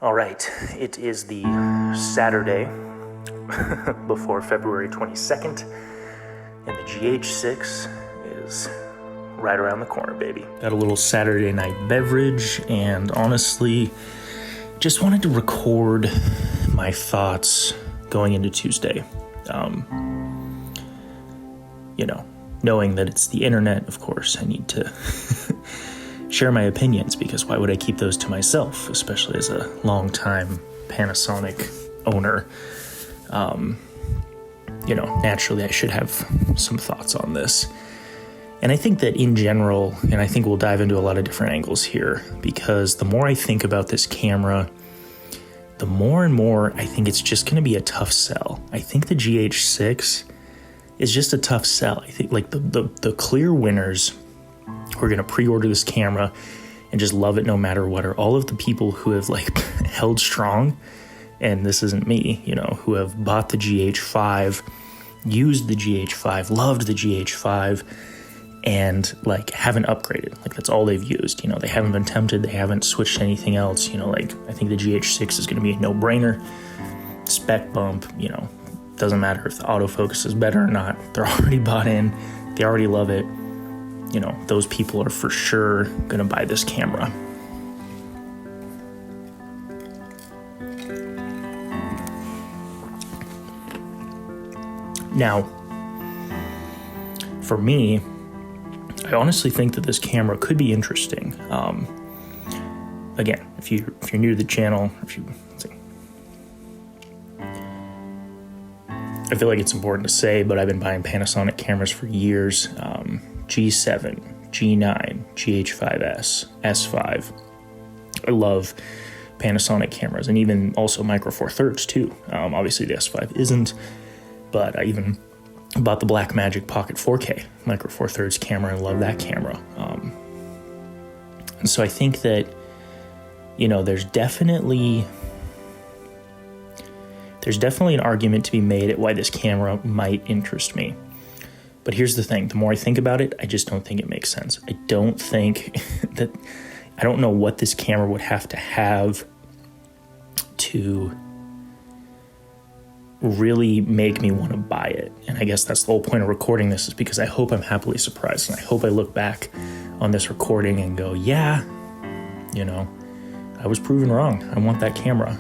All right, it is the Saturday before February 22nd, and the GH6 is right around the corner, baby. Got a little Saturday night beverage, and honestly, just wanted to record my thoughts going into Tuesday. Knowing that it's the internet, of course, I need to share my opinions, because why would I keep those to myself, especially as a longtime Panasonic owner? Naturally I should have some thoughts on this. And I think that in general, and I think we'll dive into a lot of different angles here, because the more I think about this camera, the more and more I think it's just going to be a tough sell. I think the GH6 is just a tough sell. I think like the clear winners who are going to pre-order this camera and just love it no matter what are all of the people who have held strong, and this isn't me, who have bought the GH5, used the GH5, loved the GH5, and haven't upgraded. That's all they've used. They haven't been tempted, they haven't switched to anything else. I think the GH6 is going to be a no-brainer. Spec bump, doesn't matter if the autofocus is better or not. They're already bought in, they already love it. Those people are for sure going to buy this camera. Now, for me, I honestly think that this camera could be interesting. Again, if you're new to the channel, I feel like it's important to say, but I've been buying Panasonic cameras for years. G7, G9, GH5S, S5. I love Panasonic cameras, and even also Micro Four Thirds too. Obviously the S5 isn't, but I even bought the Blackmagic Pocket 4K Micro Four Thirds camera and love that camera. And so I think that, there's definitely an argument to be made at why this camera might interest me. But here's the thing, the more I think about it, I just don't think it makes sense. I don't know what this camera would have to really make me want to buy it. And I guess that's the whole point of recording this, is because I hope I'm happily surprised. And I hope I look back on this recording and go, yeah, I was proven wrong. I want that camera.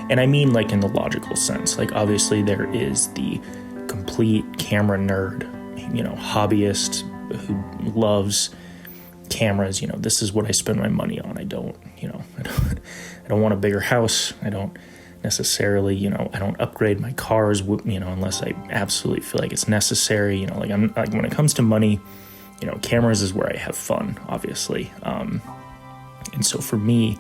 And I mean in the logical sense. Obviously there is the complete camera nerd, hobbyist who loves cameras. This is what I spend my money on. I don't want a bigger house. I don't necessarily, I don't upgrade my cars, unless I absolutely feel like it's necessary. When it comes to money, cameras is where I have fun, obviously. And so for me,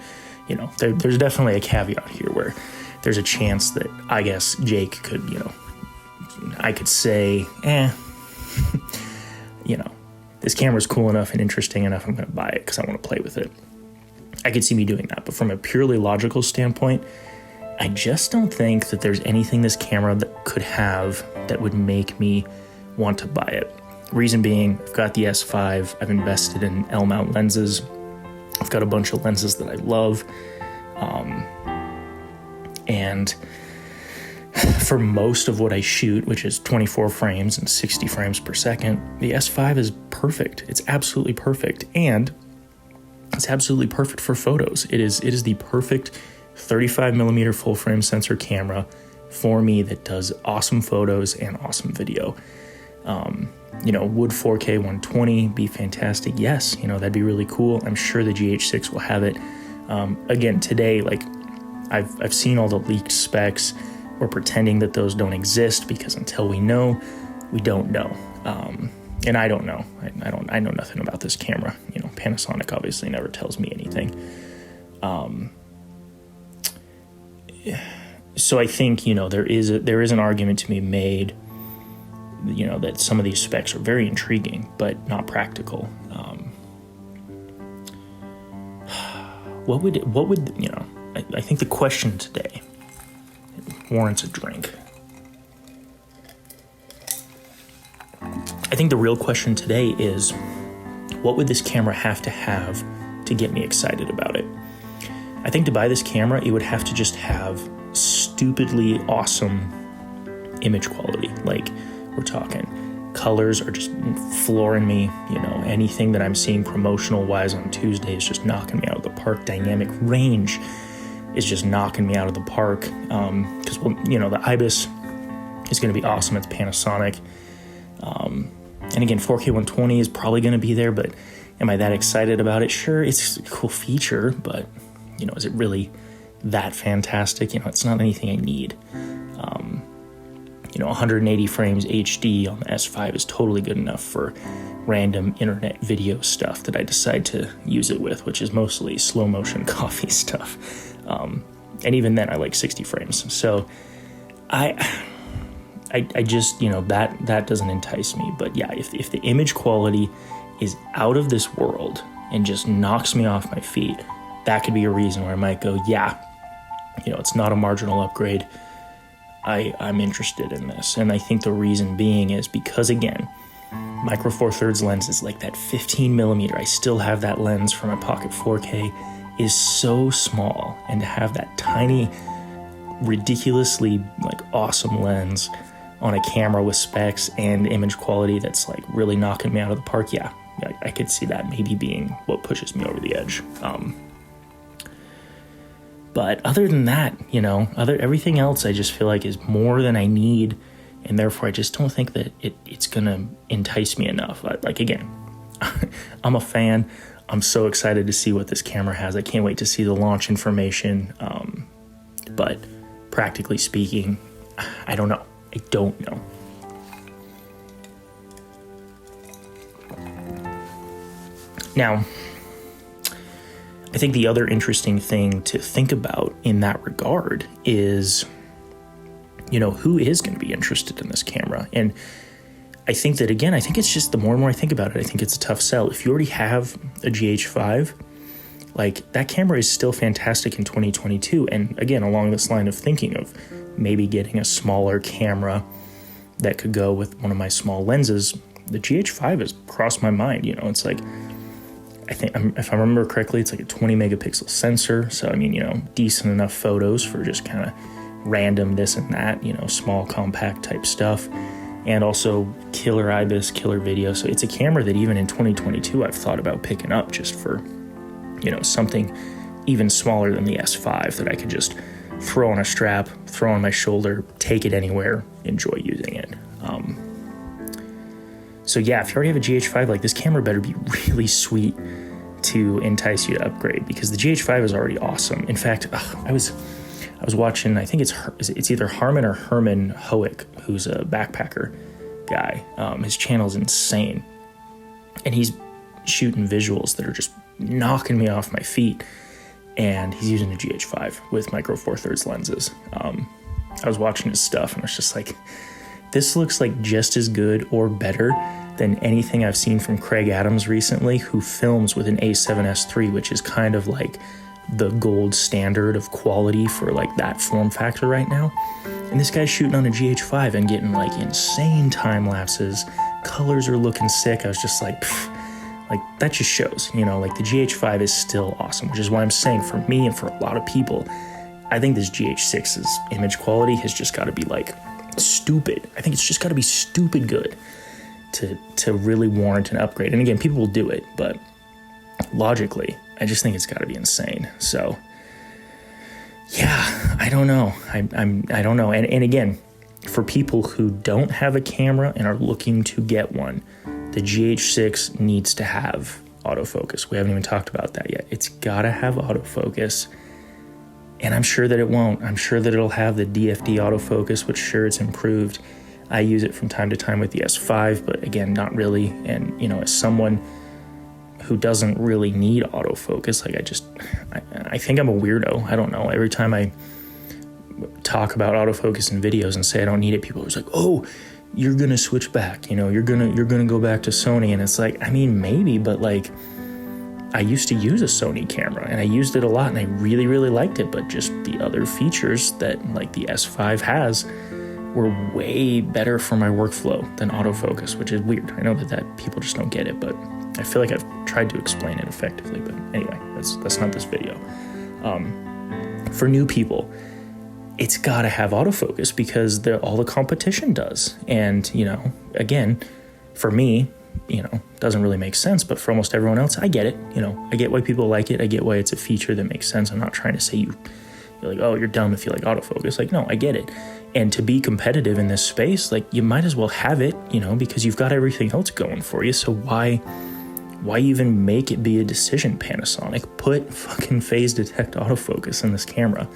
there's definitely a caveat here where there's a chance that I guess Jake could, I could say, this camera's cool enough and interesting enough, I'm going to buy it because I want to play with it. I could see me doing that. But from a purely logical standpoint, I just don't think that there's anything this camera that could have that would make me want to buy it. Reason being, I've got the S5, I've invested in L-mount lenses, I've got a bunch of lenses that I love, and for most of what I shoot, which is 24 frames and 60 frames per second, the S5 is perfect. It's absolutely perfect, and it's absolutely perfect for photos. It is the perfect 35mm full-frame sensor camera for me that does awesome photos and awesome video. Would 4K 120 be fantastic? Yes, that'd be really cool. I'm sure the GH6 will have it. Again, today, I've seen all the leaked specs. We're pretending that those don't exist, because until we know, we don't know. And I don't know. I know nothing about this camera. Panasonic obviously never tells me anything. So I think, there is an argument to be made, that some of these specs are very intriguing, but not practical. What would I think the question today warrants a drink. I think the real question today is, what would this camera have to get me excited about it? I think to buy this camera, it would have to just have stupidly awesome image quality. Like, we're talking colors are just flooring me. You know, anything that I'm seeing promotional wise on Tuesday is just knocking me out of the park. Dynamic range is just knocking me out of the park. Because, well, you know, the IBIS is going to be awesome. It's Panasonic. And again, 4K 120 is probably going to be there, but am I that excited about it? Sure, it's a cool feature, but, you know, is it really that fantastic? You know, it's not anything I need. You know, 180 frames HD on the S5 is totally good enough for random internet video stuff that I decide to use it with, which is mostly slow motion coffee stuff. And even then, I like 60 frames. So I just, you know, that doesn't entice me. But yeah, if the image quality is out of this world and just knocks me off my feet, that could be a reason where I might go, yeah, you know, it's not a marginal upgrade. I'm interested in this. And I think the reason being is because, again, micro four thirds lens is like that 15 millimeter. I still have that lens for my Pocket 4K is so small, and to have that tiny, ridiculously like awesome lens on a camera with specs and image quality that's like really knocking me out of the park. Yeah, I could see that maybe being what pushes me over the edge. But other than that, you know, everything else I just feel like is more than I need, and therefore I just don't think that it's gonna entice me enough. Like, again, I'm a fan. I'm so excited to see what this camera has. I can't wait to see the launch information. But practically speaking, I don't know. I don't know. Now, I think the other interesting thing to think about in that regard is, you know, who is going to be interested in this camera? And I think that, again, I think it's just the more and more I think about it, I think it's a tough sell. If you already have a GH5, like, that camera is still fantastic in 2022. And again, along this line of thinking of maybe getting a smaller camera that could go with one of my small lenses, the GH5 has crossed my mind. You know, it's like, I think, if I remember correctly, it's like a 20 megapixel sensor. So, I mean, you know, decent enough photos for just kind of random this and that, you know, small compact type stuff. And also killer IBIS, killer video. So it's a camera that even in 2022, I've thought about picking up just for, you know, something even smaller than the S5 that I could just throw on a strap, throw on my shoulder, take it anywhere, enjoy using it. So yeah, if you already have a GH5, like, this camera better be really sweet to entice you to upgrade, because the GH5 is already awesome. In fact, I was watching, I think it's either Harmon or Herman Hoek, who's a backpacker guy. His channel's insane, and he's shooting visuals that are just knocking me off my feet, and he's using a GH5 with micro four thirds lenses. I was watching his stuff, and I was just like, this looks like just as good or better than anything I've seen from Craig Adams recently, who films with an A7S III, which is kind of like the gold standard of quality for like that form factor right now. And this guy's shooting on a GH5 and getting like insane time lapses. Colors are looking sick. I was just like, like, that just shows, you know, like, the GH5 is still awesome, which is why I'm saying, for me and for a lot of people, I think this GH6's image quality has just got to be like stupid. I think it's just got to be stupid good to really warrant an upgrade. And again, people will do it, but logically, I just think it's got to be insane. So yeah, I don't know. I don't know. And again, for people who don't have a camera and are looking to get one, the GH6 needs to have autofocus. We haven't even talked about that yet. It's got to have autofocus. And I'm sure that it won't. I'm sure that it'll have the DFD autofocus, which, sure, it's improved. I use it from time to time with the S5, but again, not really. And, you know, as someone who doesn't really need autofocus, like, I think I'm a weirdo. I don't know. Every time I talk about autofocus in videos and say I don't need it, people are just like, oh, you're going to switch back. You know, you're going to go back to Sony. And it's like, I mean, maybe, but like, I used to use a Sony camera and I used it a lot and I really, really liked it. But just the other features that like the S5 has were way better for my workflow than autofocus, which is weird. I know that people just don't get it, but I feel like I've tried to explain it effectively. But anyway, that's not this video. For new people, it's got to have autofocus because all the competition does. And, again, for me, doesn't really make sense, but for almost everyone else, I get it. I get why people like it. I get why it's a feature that makes sense. I'm not trying to say you're like, oh, you're dumb if you like autofocus. Like, no, I get it. And to be competitive in this space, like, you might as well have it, because you've got everything else going for you. So why even make it be a decision, Panasonic? Put fucking phase detect autofocus in this camera.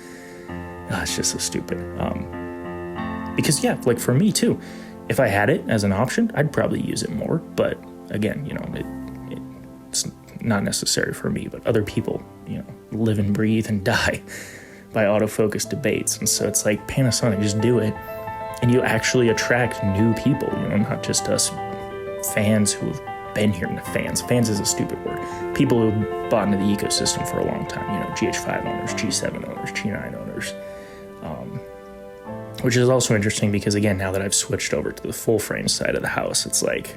It's just so stupid. Because yeah, like for me too, if I had it as an option, I'd probably use it more. But again, it's not necessary for me, but other people, live and breathe and die by autofocus debates. And so it's like, Panasonic, just do it. And you actually attract new people, not just us fans who have been here. Fans is a stupid word. People who bought into the ecosystem for a long time, GH5 owners, G7 owners, G9 owners. Which is also interesting because, again, now that I've switched over to the full frame side of the house, it's like,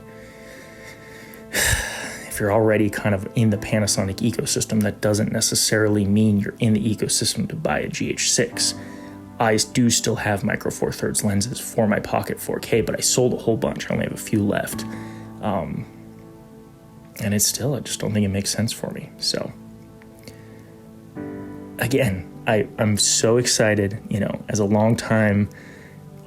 if you're already kind of in the Panasonic ecosystem, that doesn't necessarily mean you're in the ecosystem to buy a GH6. I do still have micro four thirds lenses for my Pocket 4K, but I sold a whole bunch. I only have a few left. And I just don't think it makes sense for me. So, again, I'm so excited, as a long-time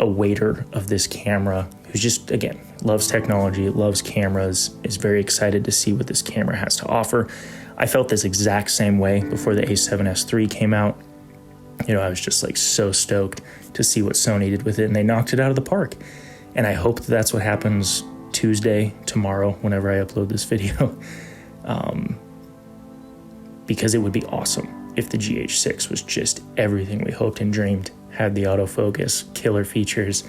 awaiter of this camera, who's just, again, loves technology, loves cameras, is very excited to see what this camera has to offer. I felt this exact same way before the A7S III came out. I was just like so stoked to see what Sony did with it, and they knocked it out of the park. And I hope that's what happens Tuesday, tomorrow, whenever I upload this video, because it would be awesome if the GH6 was just everything we hoped and dreamed, had the autofocus, killer features,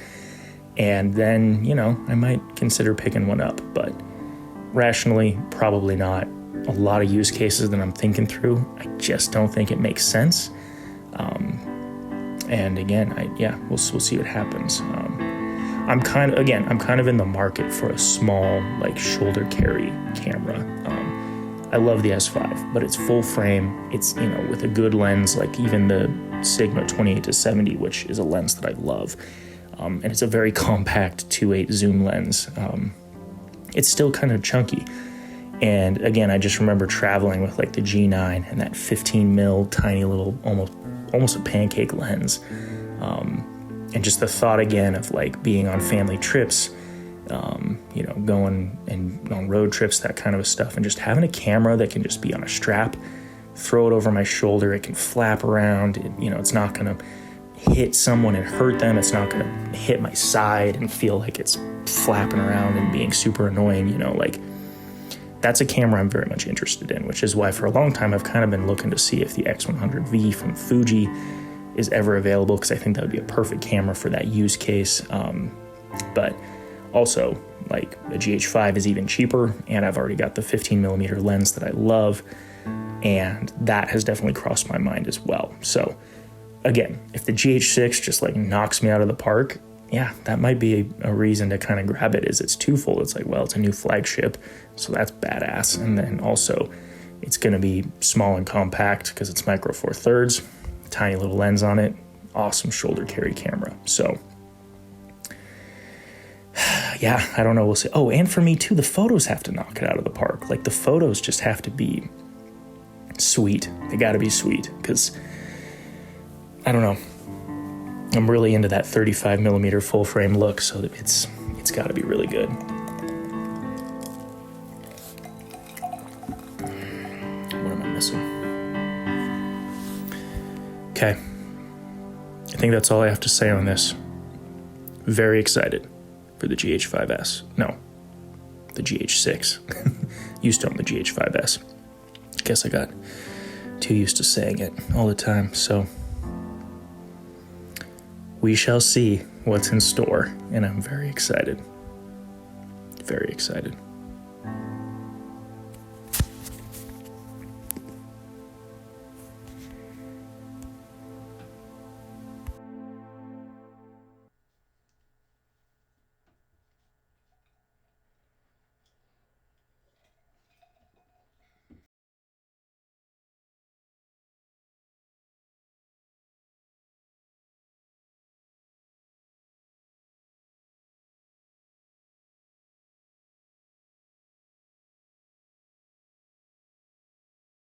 and then, I might consider picking one up. But rationally, probably not. A lot of use cases that I'm thinking through, I just don't think it makes sense. And again, we'll see what happens. I'm kind of in the market for a small, like, shoulder carry camera. I love the S5, but it's full frame. It's, with a good lens, like even the Sigma 28-70, which is a lens that I love. And it's a very compact 2.8 zoom lens. It's still kind of chunky. And again, I just remember traveling with like the G9 and that 15 mil tiny little, almost a pancake lens. And just the thought again of like being on family trips, going and on road trips, that kind of stuff, and just having a camera that can just be on a strap, throw it over my shoulder, it can flap around, it's not going to hit someone and hurt them, it's not going to hit my side and feel like it's flapping around and being super annoying, like, that's a camera I'm very much interested in, which is why for a long time I've kind of been looking to see if the X100V from Fuji is ever available, because I think that would be a perfect camera for that use case. But also, like, a GH5 is even cheaper, and I've already got the 15mm lens that I love, and that has definitely crossed my mind as well. So again, if the GH6 just like knocks me out of the park, yeah, that might be a reason to kind of grab it. Is it's twofold. It's like, well, it's a new flagship, so that's badass, and then also it's going to be small and compact because it's micro four thirds, tiny little lens on it, awesome shoulder carry camera. So yeah, I don't know, we'll see. Oh, and for me too, the photos have to knock it out of the park. Like, the photos just have to be sweet. They got to be sweet, because I don't know, I'm really into that 35mm full frame look, so it's got to be really good. What am I missing? Okay, I think that's all I have to say on this. Very excited for the GH5S. No, the GH6. Used to own the GH5S. Guess I got too used to saying it all the time, so we shall see what's in store, and I'm very excited. Very excited.